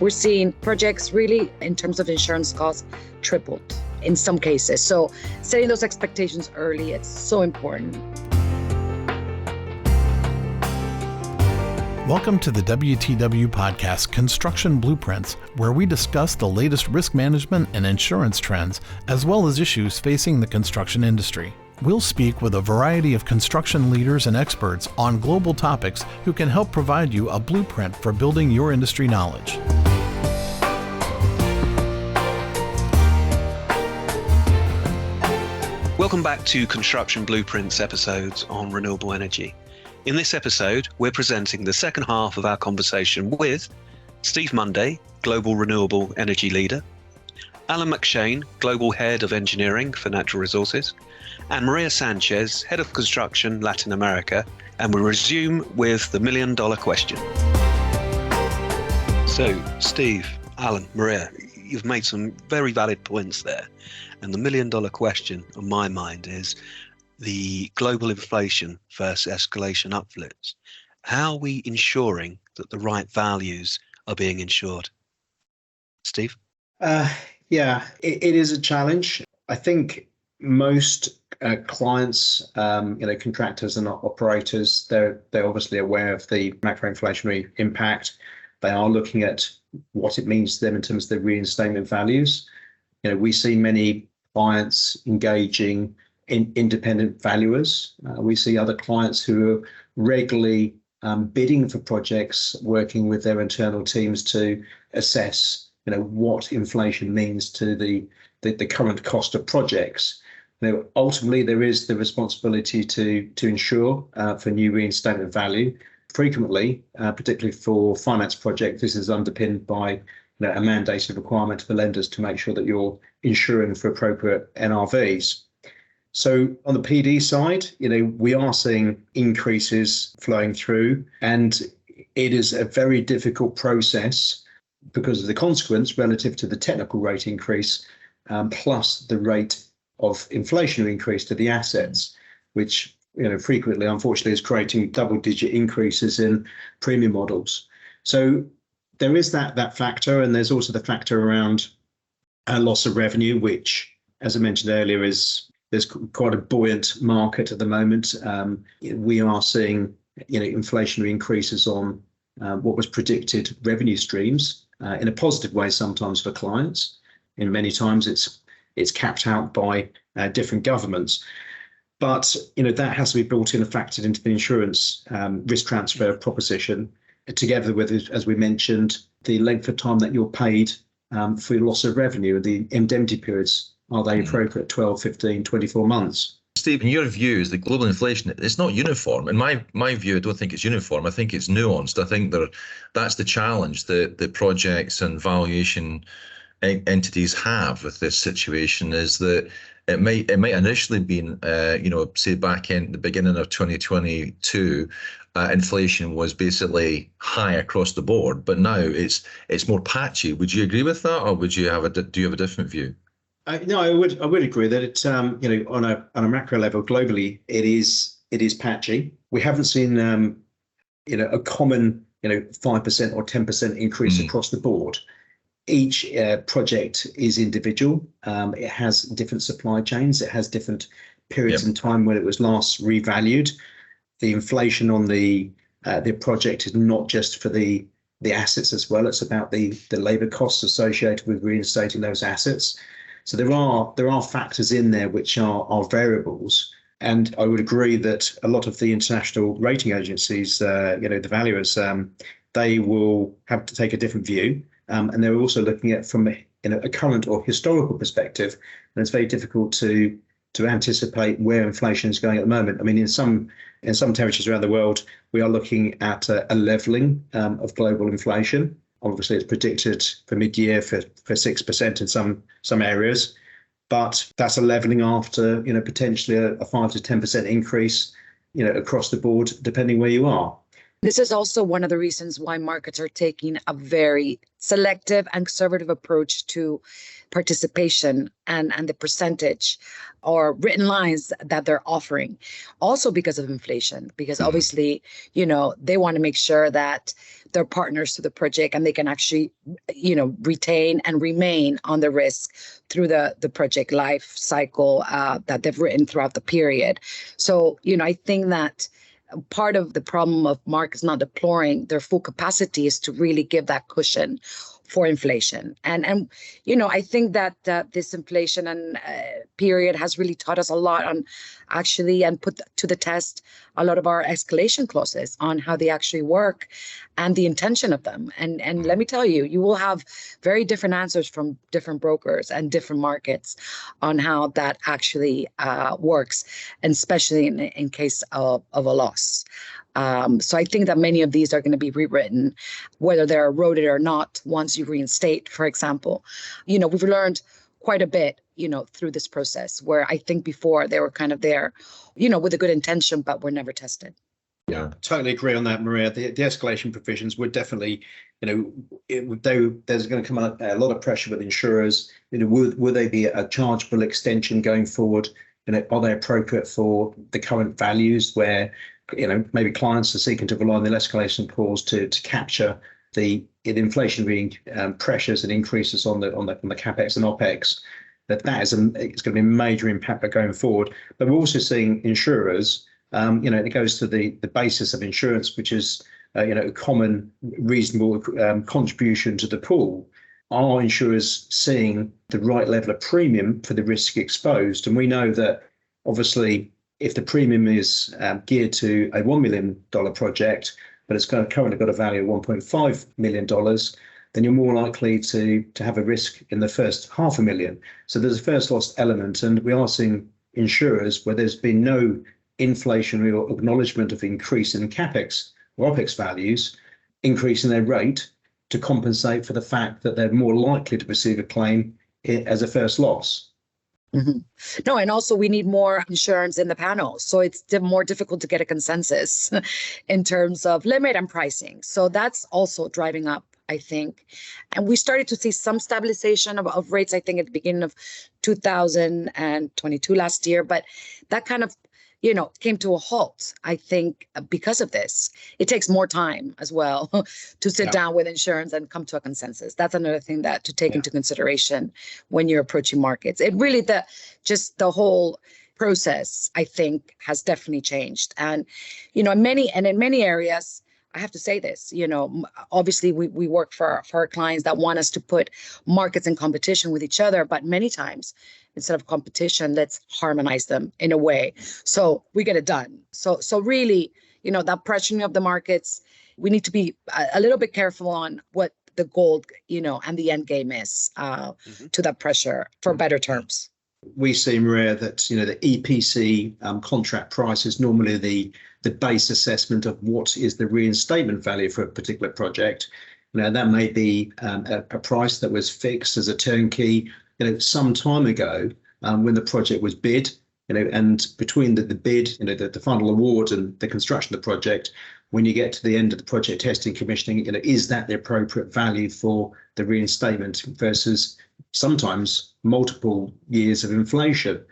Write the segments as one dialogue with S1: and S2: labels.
S1: we're seeing projects really, in terms of insurance costs, tripled in some cases. So setting those expectations early, it's so important.
S2: Welcome to the WTW podcast, Construction Blueprints, where we discuss the latest risk management and insurance trends, as well as issues facing the construction industry. We'll speak with a variety of construction leaders and experts on global topics who can help provide you a blueprint for building your industry knowledge.
S3: Welcome back to Construction Blueprints episodes on renewable energy. In this episode, we're presenting the second half of our conversation with Steve Munday, Global Renewable Energy Leader, Alan McShane, Global Head of Engineering for Natural Resources, and Maria Sanchis, Head of Construction Latin America, and we'll resume with the million-dollar question. So, Steve, Alan, Maria, you've made some very valid points there, and the million-dollar question on my mind is the global inflation versus escalation uplifts. How are we ensuring that the right values are being insured? Steve?
S4: It is a challenge. I think most clients, contractors and operators, they're obviously aware of the macroinflationary impact. They are looking at what it means to them in terms of the reinstatement values. We see many clients engaging in independent valuers. We see other clients who are regularly bidding for projects, working with their internal teams to assess, what inflation means to the current cost of projects. Ultimately, there is the responsibility to ensure for new reinstatement value. Frequently, particularly for finance projects, this is underpinned by a mandated requirement for lenders to make sure that you're insuring for appropriate NRVs. So on the PD side, we are seeing increases flowing through, and it is a very difficult process because of the consequence relative to the technical rate increase, plus the rate of inflationary increase to the assets, which frequently, unfortunately, is creating double-digit increases in premium models. So there is that factor, and there's also the factor around loss of revenue, which, as I mentioned earlier, there's quite a buoyant market at the moment. We are seeing, inflationary increases on what was predicted revenue streams in a positive way sometimes for clients. And many times it's capped out by different governments. But that has to be brought in and factored into the insurance risk transfer proposition, together with, as we mentioned, the length of time that you're paid for your loss of revenue, the indemnity periods. Are they appropriate 12, 15, 24 months?
S5: Steve, in your view, is the global inflation, it's not uniform. In my view, I don't think it's uniform. I think it's nuanced. I think that's the challenge that the projects and valuation entities have with this situation, is that it might initially been, say back in the beginning of 2022, inflation was basically high across the board, but now it's more patchy. Would you agree with that, or do you have a different view?
S4: No, I would agree that it's on a macro level globally it is patchy. We haven't seen a common 5% or 10% increase across the board. Each project is individual. It has different supply chains. It has different periods in time when it was last revalued. The inflation on the project is not just for the assets as well. It's about the labour costs associated with reinstating those assets. So there are factors in there which are variables, and I would agree that a lot of the international rating agencies, the valuers, they will have to take a different view, and they're also looking at from a current or historical perspective, and it's very difficult to anticipate where inflation is going at the moment. I mean, in some territories around the world, we are looking at a levelling of global inflation. Obviously, it's predicted for mid-year for 6% in some areas, but that's a levelling after potentially a 5 to 10% increase across the board, depending where you are.
S1: This is also one of the reasons why markets are taking a very selective and conservative approach to participation and the percentage or written lines that they're offering. Also because of inflation, because obviously, they want to make sure that they're partners to the project and they can actually, retain and remain on the risk through the project life cycle that they've written throughout the period. So, I think that part of the problem of markets not deploying their full capacity is to really give that cushion for inflation. And I think that this inflation and period has really taught us a lot on actually and put to the test a lot of our escalation clauses on how they actually work and the intention of them. And let me tell you, you will have very different answers from different brokers and different markets on how that actually works, and especially in case of a loss. So I think that many of these are going to be rewritten, whether they're eroded or not, once you reinstate, for example. We've learned quite a bit, through this process, where I think before they were kind of there, with a good intention, but were never tested.
S4: Yeah, totally agree on that, Maria. The escalation provisions would definitely, there's going to come out a lot of pressure with insurers. Will they be a chargeable extension going forward? Are they appropriate for the current values where maybe clients are seeking to rely on the escalation clause to capture the inflationary pressures and increases on the capex and opex? It's going to be a major impact going forward. But we're also seeing insurers. It goes to the basis of insurance, which is a common, reasonable contribution to the pool. Are insurers seeing the right level of premium for the risk exposed? And we know that obviously, if the premium is geared to a $1 million project, but it's currently got a value of $1.5 million, then you're more likely to have a risk in the first $500,000. So there's a first loss element, and we are seeing insurers where there's been no inflationary or acknowledgement of increase in capex or opex values, increasing their rate to compensate for the fact that they're more likely to receive a claim as a first loss.
S1: Mm-hmm. No, and also we need more insurance in the panel. So it's more difficult to get a consensus in terms of limit and pricing. So that's also driving up, I think. And we started to see some stabilization of rates, I think, at the beginning of 2022 last year. But that kind of came to a halt, I think, because of this. It takes more time as well to sit down with insurance and come to a consensus. That's another thing that to take into consideration when you're approaching markets. It really, the whole process, I think, has definitely changed. And, in many areas, I have to say this, obviously we work for our clients that want us to put markets in competition with each other, but many times instead of competition, let's harmonize them in a way. So we get it done. So really, that pressuring of the markets, we need to be a little bit careful on what the goal, and the end game is to that pressure for better terms.
S4: We see, Maria, that the EPC contract price is normally the base assessment of what is the reinstatement value for a particular project. That may be a price that was fixed as a turnkey some time ago when the project was bid, and between the bid, the final award and the construction of the project, when you get to the end of the project testing, commissioning, is that the appropriate value for the reinstatement versus sometimes multiple years of inflation?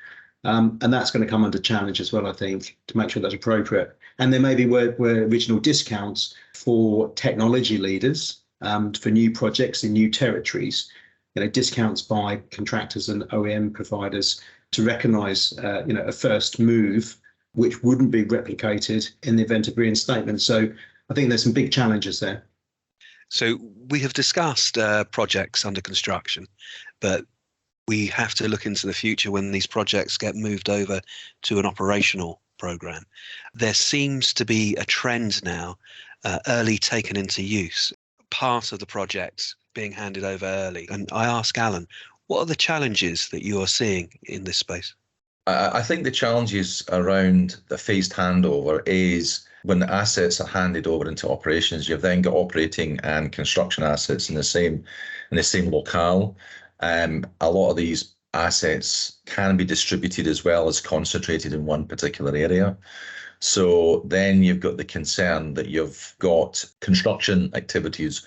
S4: And that's going to come under challenge as well, I think, to make sure that's appropriate. And there may be where original discounts for technology leaders for new projects in new territories, discounts by contractors and OEM providers to recognise, a first move which wouldn't be replicated in the event of reinstatement. So I think there's some big challenges there.
S3: So we have discussed projects under construction, but we have to look into the future when these projects get moved over to an operational program. There seems to be a trend now, early taken into use, part of the project being handed over early. And I ask Alan, what are the challenges that you are seeing in this space?
S5: I think the challenges around the phased handover is when the assets are handed over into operations, you've then got operating and construction assets in the same locale. A lot of these assets can be distributed as well as concentrated in one particular area. So then you've got the concern that you've got construction activities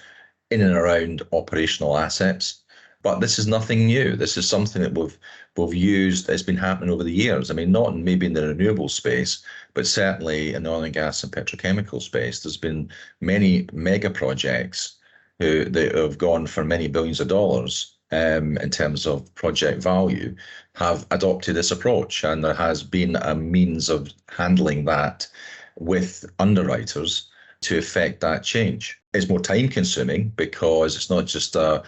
S5: in and around operational assets. But this is nothing new. This is something that we've used. It's been happening over the years. I mean, not maybe in the renewable space, but certainly in the oil and gas and petrochemical space. There's been many mega projects that have gone for many billions of dollars in terms of project value, have adopted this approach, and there has been a means of handling that with underwriters to effect that change. It's more time consuming because it's not just a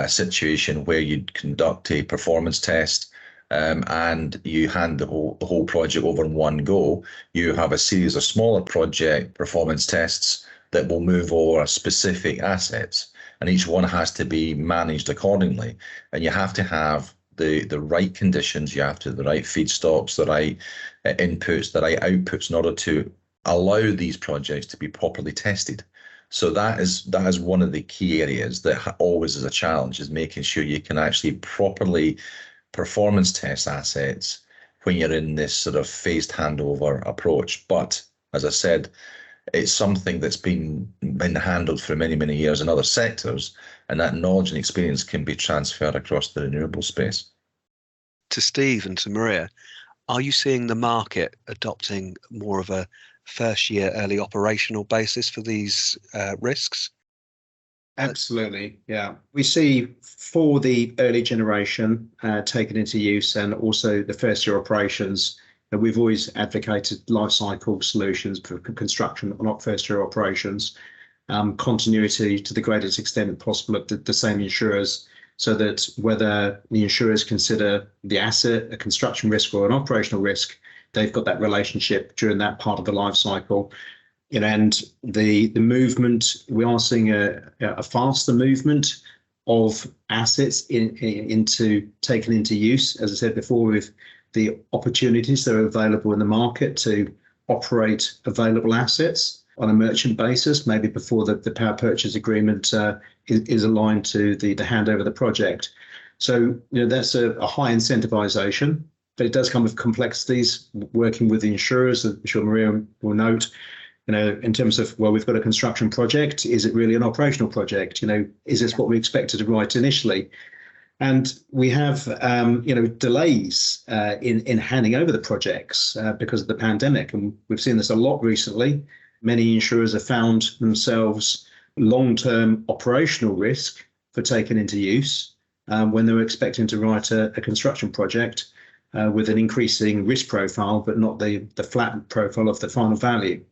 S5: situation where you conduct a performance test and you hand the whole project over in one go. You have a series of smaller project performance tests that will move over specific assets, and each one has to be managed accordingly. And you have to have the right conditions, you have to have the right feedstocks, the right inputs, the right outputs in order to allow these projects to be properly tested. So that is one of the key areas that always is a challenge, is making sure you can actually properly performance test assets when you're in this sort of phased handover approach. But as I said, it's something that's been handled for many, many years in other sectors, and that knowledge and experience can be transferred across the renewable space.
S3: To Steve and to Maria, are you seeing the market adopting more of a first year early operational basis for these risks?
S4: Absolutely, yeah. We see for the early generation taken into use, and also the first year operations, that we've always advocated life cycle solutions for construction, not first year operations, continuity to the greatest extent possible of the same insurers, so that whether the insurers consider the asset a construction risk or an operational risk, they've got that relationship during that part of the life cycle. And the movement, we are seeing a faster movement of assets into taken into use, as I said before, with the opportunities that are available in the market to operate available assets on a merchant basis, maybe before the power purchase agreement is aligned to the handover of the project. So that's a high incentivization, but it does come with complexities working with the insurers. I'm sure Maria will note, in terms of, well, we've got a construction project. Is it really an operational project? Is this what we expected to write initially? And we have, delays in handing over the projects because of the pandemic. And we've seen this a lot recently. Many insurers have found themselves long-term operational risk for taking into use when they were expecting to write a construction project with an increasing risk profile, but not the flat profile of the final value.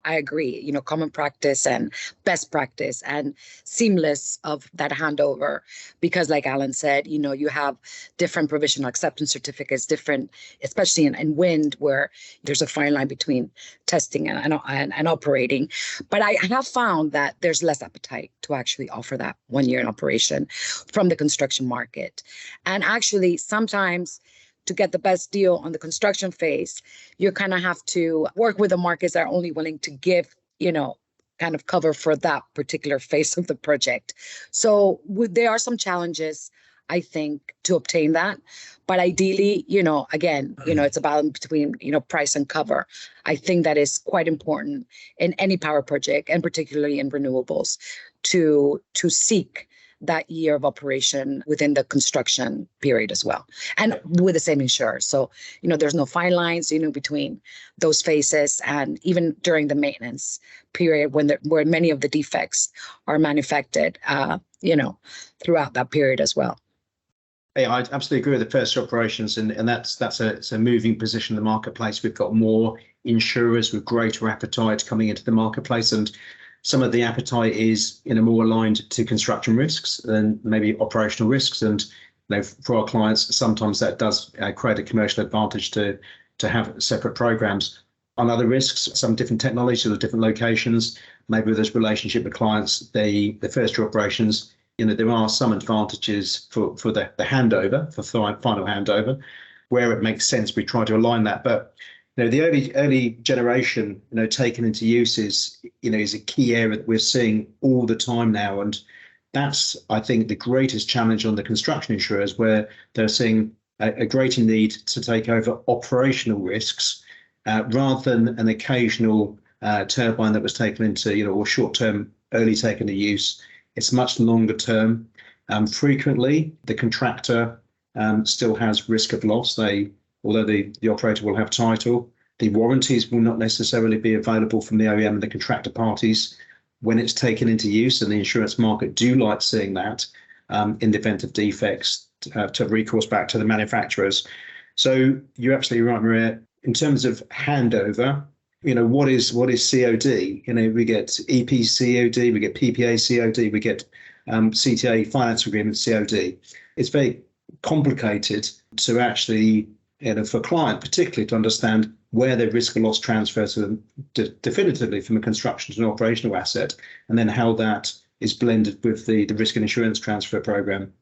S1: I agree, common practice and best practice and seamless of that handover, because like Alan said, you have different provisional acceptance certificates, different, especially in wind, where there's a fine line between testing and operating. But I have found that there's less appetite to actually offer that 1 year in operation from the construction market. And actually, sometimes to get the best deal on the construction phase, you kind of have to work with the markets that are only willing to give, kind of cover for that particular phase of the project. So there are some challenges, I think, to obtain that. But ideally, again, it's a balance between, price and cover. I think that is quite important in any power project, and particularly in renewables, to seek that year of operation within the construction period as well, and with the same insurer. So, there's no fine lines, between those phases, and even during the maintenance period where many of the defects are manufactured, throughout that period as well.
S4: Yeah, I absolutely agree with the first year operations, and it's a moving position in the marketplace. We've got more insurers with greater appetite coming into the marketplace, and some of the appetite is more aligned to construction risks than maybe operational risks. And for our clients, sometimes that does create a commercial advantage to have separate programs. On other risks, some different technologies or different locations, maybe with this relationship with clients, the first year operations, there are some advantages for the handover, for final handover, where it makes sense. We try to align that, but the early generation, taken into use is a key area that we're seeing all the time now. And that's, I think, the greatest challenge on the construction insurers, where they're seeing a greater need to take over operational risks rather than an occasional turbine that was taken into, or short-term early taken to use. It's much longer term. Frequently, the contractor still has risk of loss. Although the operator will have title, the warranties will not necessarily be available from the OEM and the contractor parties when it's taken into use, and the insurance market do like seeing that in the event of defects to have recourse back to the manufacturers. So you're absolutely right, Maria. In terms of handover, what is COD? We get EP COD, we get PPA COD, we get CTA finance agreement COD. It's very complicated to actually, for a client particularly, to understand where their risk of loss transfers to them definitively from a construction to an operational asset, and then how that is blended with the risk and insurance transfer program.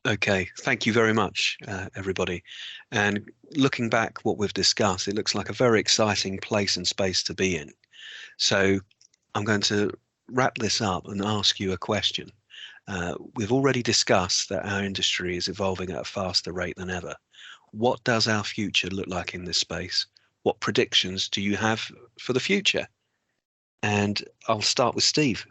S3: Okay, thank you very much, everybody. And looking back what we've discussed, it looks like a very exciting place and space to be in. So I'm going to wrap this up and ask you a question. We've already discussed that our industry is evolving at a faster rate than ever. What does our future look like in this space? What predictions do you have for the future? And I'll start with Steve.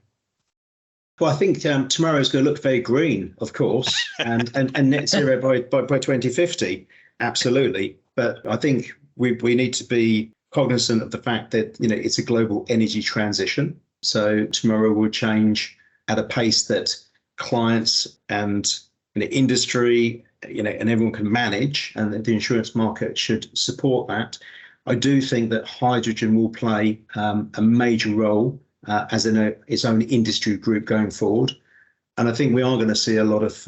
S4: Well, I think tomorrow is going to look very green, of course, and net zero by 2050, absolutely. But I think we need to be cognizant of the fact that it's a global energy transition. So tomorrow will change at a pace that clients and industry, and everyone can manage, and that the insurance market should support that. I do think that hydrogen will play a major role as in its own industry group going forward. And I think we are going to see a lot of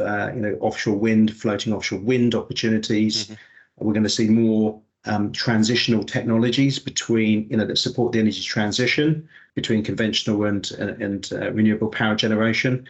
S4: offshore wind, floating offshore wind opportunities. Mm-hmm. We're going to see more transitional technologies between, that support the energy transition between conventional and renewable power generation.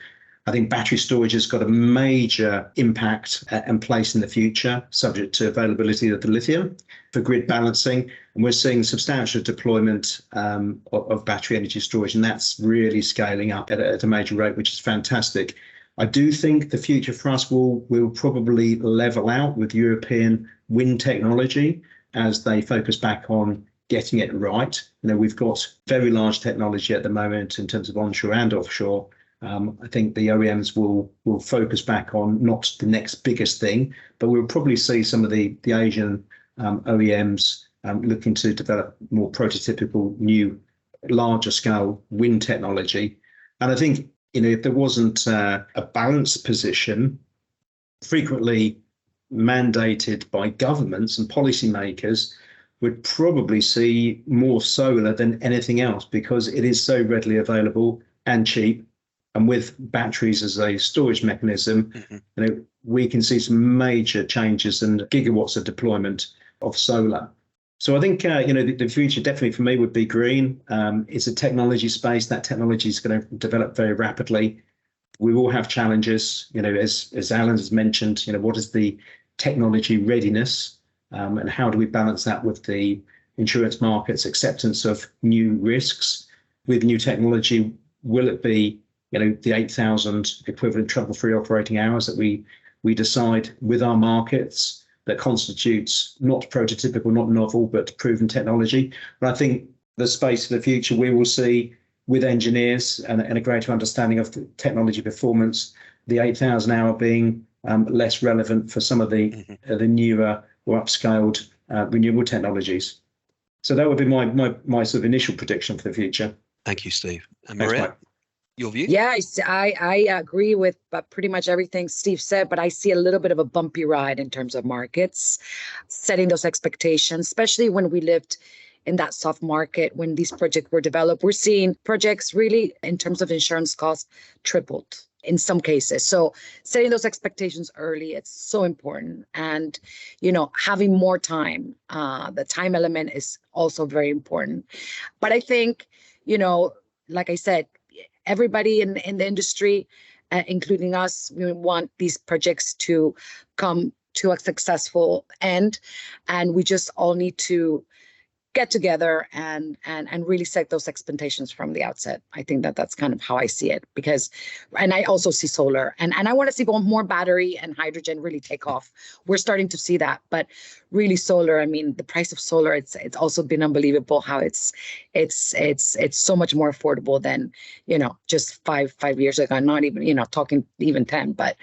S4: I think battery storage has got a major impact and place in the future, subject to availability of the lithium for grid balancing. And we're seeing substantial deployment of battery energy storage, and that's really scaling up at a major rate, which is fantastic. I do think the future for us will probably level out with European wind technology as they focus back on getting it right. We've got very large technology at the moment in terms of onshore and offshore. I think the OEMs will focus back on not the next biggest thing, but we'll probably see some of the Asian OEMs looking to develop more prototypical, new, larger scale wind technology. And I think, if there wasn't a balanced position, frequently mandated by governments and policymakers, would probably see more solar than anything else because it is so readily available and cheap. And with batteries as a storage mechanism, mm-hmm. We can see some major changes and gigawatts of deployment of solar. So I think, the future definitely for me would be green. It's a technology space. That technology is going to develop very rapidly. We will have challenges, as Alan has mentioned, what is the technology readiness and how do we balance that with the insurance market's acceptance of new risks with new technology? Will it be the 8,000 equivalent trouble-free operating hours that we decide with our markets that constitutes not prototypical, not novel, but proven technology? But I think the space for the future, we will see with engineers and a greater understanding of the technology performance, the 8,000 hour being less relevant for some of the newer or upscaled renewable technologies. So that would be my sort of initial prediction for the future.
S3: Thank you, Steve. And Maria? Your view?
S1: Yeah, I agree with pretty much everything Steve said, but I see a little bit of a bumpy ride in terms of markets, setting those expectations, especially when we lived in that soft market when these projects were developed. We're seeing projects really, in terms of insurance costs, tripled in some cases. So setting those expectations early, it's so important. And, having more time, the time element is also very important. But I think, like I said, everybody in the industry, including us, we want these projects to come to a successful end. And we just all need to get together and really set those expectations from the outset. I think that's kind of how I see it, and I also see solar, and I want to see more battery and hydrogen really take off. We're starting to see that, but really solar, I mean, the price of solar, it's also been unbelievable how it's so much more affordable than, just five years ago, not even, talking even 10, but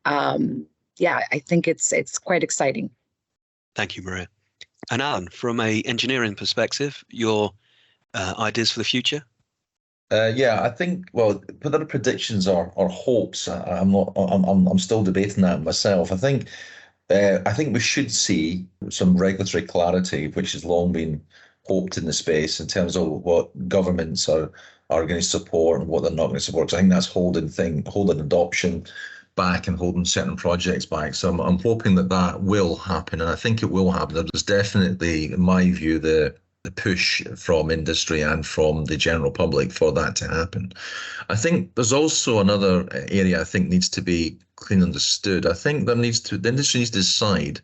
S1: I think it's quite exciting.
S3: Thank you, Maria. And Alan, from a engineering perspective, your ideas for the future?
S5: I think, whether the predictions or hopes, I'm still debating that myself. I think we should see some regulatory clarity, which has long been hoped in the space, in terms of what governments are going to support and what they're not going to support. So I think that's holding adoption back and holding certain projects back. So I'm hoping that will happen, and I think it will happen. There's definitely, in my view, the push from industry and from the general public for that to happen. I think there's also another area I think needs to be clearly understood. I think the industry needs to decide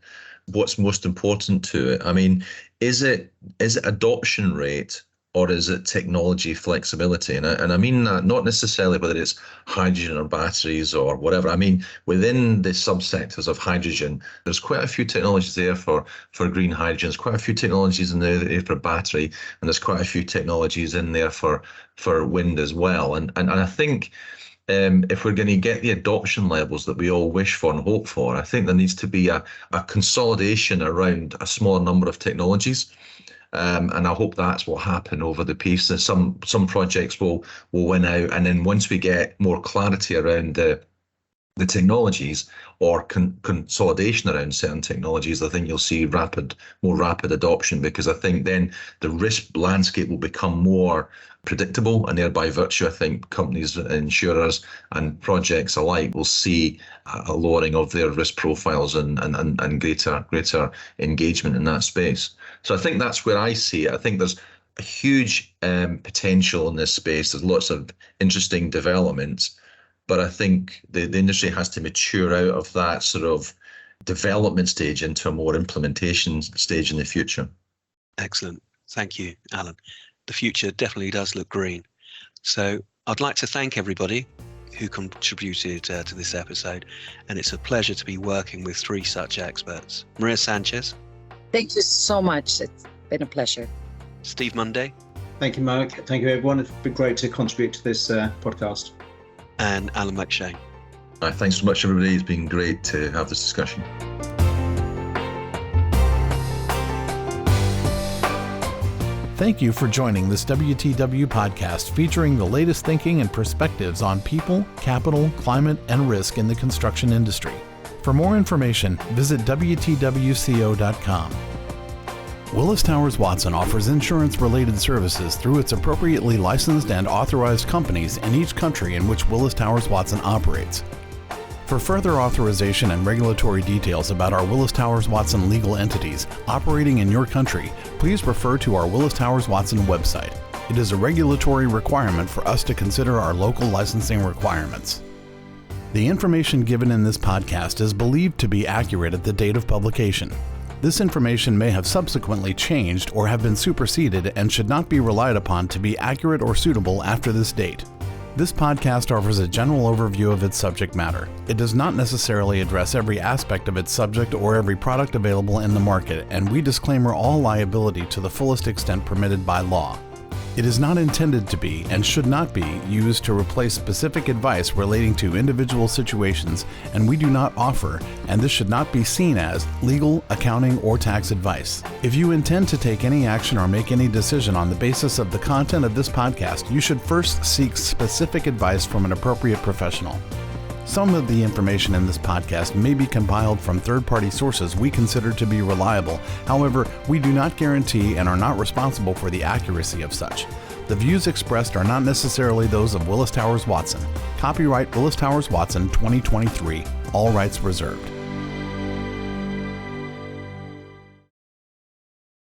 S5: what's most important to it. I mean, is it adoption rate, or is it technology flexibility? And I mean that not necessarily whether it's hydrogen or batteries or whatever. I mean, within the subsectors of hydrogen, there's quite a few technologies there for green hydrogen. There's quite a few technologies in there for battery, and there's quite a few technologies in there for wind as well. And I think if we're going to get the adoption levels that we all wish for and hope for, I think there needs to be a consolidation around a smaller number of technologies. And I hope that's what happen over the piece. That some projects will win out, and then once we get more clarity around the technologies, or consolidation around certain technologies, I think you'll see more rapid adoption, because I think then the risk landscape will become more predictable, and thereby virtue, I think companies, insurers and projects alike will see a lowering of their risk profiles and greater engagement in that space. So I think that's where I see it. I think there's a huge potential in this space. There's lots of interesting developments, but I think the industry has to mature out of that sort of development stage into a more implementation stage in the future.
S3: Excellent. Thank you, Alan. The future definitely does look green. So I'd like to thank everybody who contributed to this episode, and it's a pleasure to be working with three such experts. Maria Sanchis.
S1: Thank you so much. It's been a pleasure.
S3: Steve Munday.
S4: Thank you, Mark. Thank you, everyone. It's been great to contribute to this podcast.
S3: And Alan McShane.
S5: Thanks so much, everybody. It's been great to have this discussion.
S2: Thank you for joining this WTW podcast featuring the latest thinking and perspectives on people, capital, climate, and risk in the construction industry. For more information, visit WTWCO.com. Willis Towers Watson offers insurance-related services through its appropriately licensed and authorized companies in each country in which Willis Towers Watson operates. For further authorization and regulatory details about our Willis Towers Watson legal entities operating in your country, please refer to our Willis Towers Watson website. It is a regulatory requirement for us to consider our local licensing requirements. The information given in this podcast is believed to be accurate at the date of publication. This information may have subsequently changed or have been superseded and should not be relied upon to be accurate or suitable after this date. This podcast offers a general overview of its subject matter. It does not necessarily address every aspect of its subject or every product available in the market, and we disclaimer all liability to the fullest extent permitted by law. It is not intended to be and should not be used to replace specific advice relating to individual situations, and we do not offer, and this should not be seen as, legal, accounting, or tax advice. If you intend to take any action or make any decision on the basis of the content of this podcast, you should first seek specific advice from an appropriate professional. Some of the information in this podcast may be compiled from third-party sources we consider to be reliable. However, we do not guarantee and are not responsible for the accuracy of such. The views expressed are not necessarily those of Willis Towers Watson. Copyright Willis Towers Watson 2023. All rights reserved.